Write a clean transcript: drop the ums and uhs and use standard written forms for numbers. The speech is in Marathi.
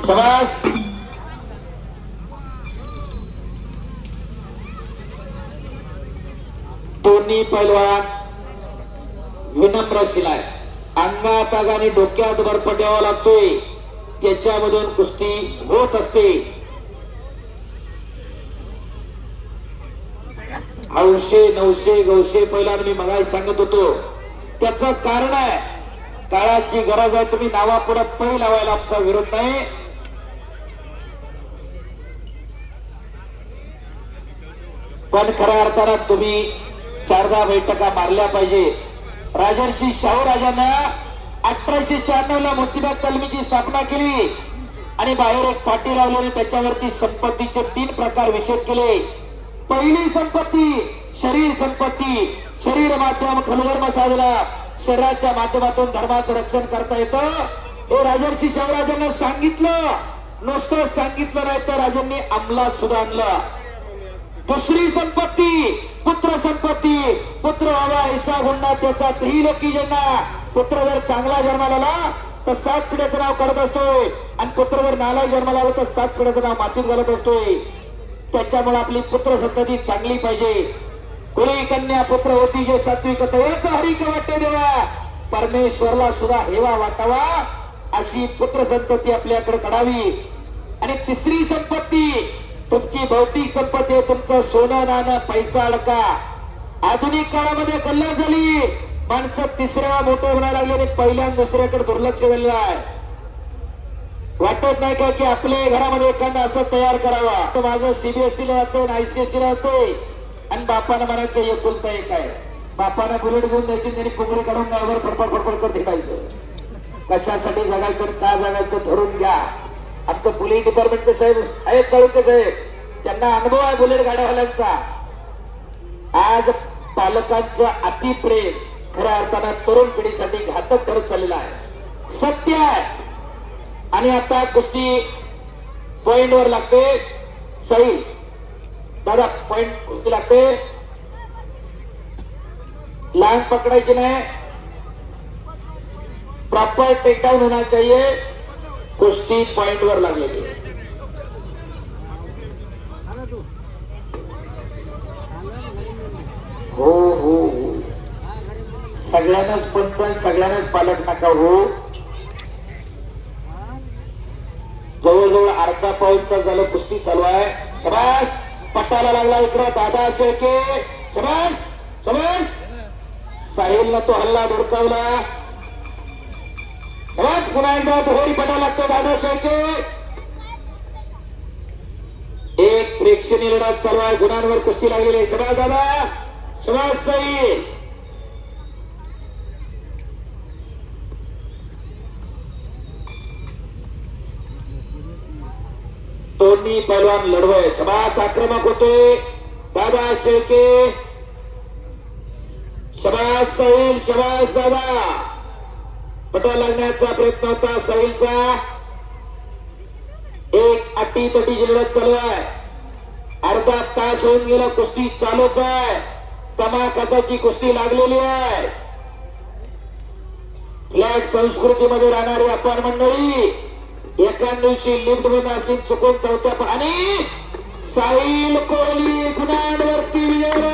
शाबास. दोन्ही पैलवान विनम्र शिलाय. अंगात आणि डोक्यात बर्फ द्यावा लागतोय, त्याच्यामधून कुस्ती होत असते. 800 900 900 पैलवान मी मगाशी सांगत होतो. त्याचं कारण आहे, काळाची गरज आहे. तुम्ही नावापुढे पै लावायला आमचा विरोध नाही. पण खऱ्या अर्थानं तुम्ही 4दा बैठका मारल्या पाहिजे. राजर्षी शाहू राजांना 1896 ला मोतीबाग तालमीची स्थापना केली आणि बाहेर एक पाटी लावली. त्याच्यावरती संपत्तीचे 3 प्रकार विषद केले. पहिली संपत्ती शरीर संपत्ती. शरीर माध्यम खलधर्म साधला. शरीराच्या माध्यमातून धर्माचं रक्षण करता येतं, हे राजर्षी शाहू राजांना सांगितलं. नुसतं सांगितलं नाही तर राजांनी अंमलात सुद्धा आणलं. दुसरी संपत्ती पुत्र संपत्ती. पुत्र व्हावा ऐसा गुंडा त्याचा त्रिलोकी जन्ना. पुत्र जर चांगला जन्माला आला तर 7 पिढ्याचं नाव काढत असतोय, आणि पुत्र जर नालायक जन्माला आला तर 7 पिढ्याचं नाव मातीत घालत असतोय. त्याच्यामुळे आपली पुत्र संतती चांगली पाहिजे. कुळी कन्या पुत्र होती जे सात्विक तयाचं हरिक वाटे देवा. परमेश्वरला सुद्धा हेवा वाटावा अशी पुत्र संतती आपल्याकडे काढावी. आणि तिसरी संपत्ती तुमची भौतिक संपत्ती आहे. तुमचं सोनं नाणं पैसा अडका. आधुनिक काळामध्ये कल्याण झाली. माणसं तिसऱ्या मोठं होण्याला लागले आणि पहिल्या दुसऱ्याकडे दुर्लक्ष झालेलं आहे. वाटत नाही का की आपल्या घरामध्ये एखादा असं तयार करावा. माझं सीबीएसई ला जातोय, आयसीएसई ला जातोय, आणि बापानं म्हणायचं एकुलता एक आहे. बापानं बुलेट घेऊन द्यायची, त्यांनी कोंबडी काढून गावावर फडफड फडफड करत हिंडायचं. कशासाठी जगायचं का जगायचं ठरवून घ्या. आमचं पोलीस डिपार्टमेंटचे साहेब आहेत, चालूचे साहेब, त्यांना अनुभव आहे बुलेट गाड्यावाल्यांचा. आज पालकांचं अतिप्रेम खऱ्या अर्थानं तरुण पिढीसाठी घातक ठरत चाललेलं आहे. सत्य आहे. आणि आता कुस्ती पॉइंट वर लागते. सही दादा पॉइंट कुस्ती लागते. लाईन पकडायची नाही. प्रॉपर टेकडाऊन होना चाहिए. कुस्ती पॉइंट वर लागलेली. हो हो हो. सगळ्यांनाच पंच, सगळ्यांनाच पालक नका हो. जवळजवळ अर्धा पाऊण तास झालं कुस्ती चालू आहे. शबास. पटाला लागला इकडं दादा शेळके. शबास शबास. साहिलनं तो हल्ला धुडकावला. पुन्हा एकदा दुहेरी पटा लागतो दादा शेळके. एक प्रेक्षणीय लढत चालू आहे. गुणांवर कुस्ती लागलेली आहे. शबास दादा. शबास साहिल. दोन्ही पैलवान लढवय. शबास. आक्रमक होते दादा शेळके. शबास साहिल. शबास दादा. पटा लागण्याचा प्रयत्न होता साहिलचा. एक अटीतटीची लढत चालू आहे. अर्धा तास होऊन गेला. कुस्ती चालूच आहे. तमाखाची कुस्ती लागलेली आहे. फ्लॅट संस्कृतीमध्ये राहणारी आपण मंडळी एका दिवशी लिफ्ट मध्ये असली चुकून चौथ्या. आणि साहिल कोहली गुणांवरती विजय.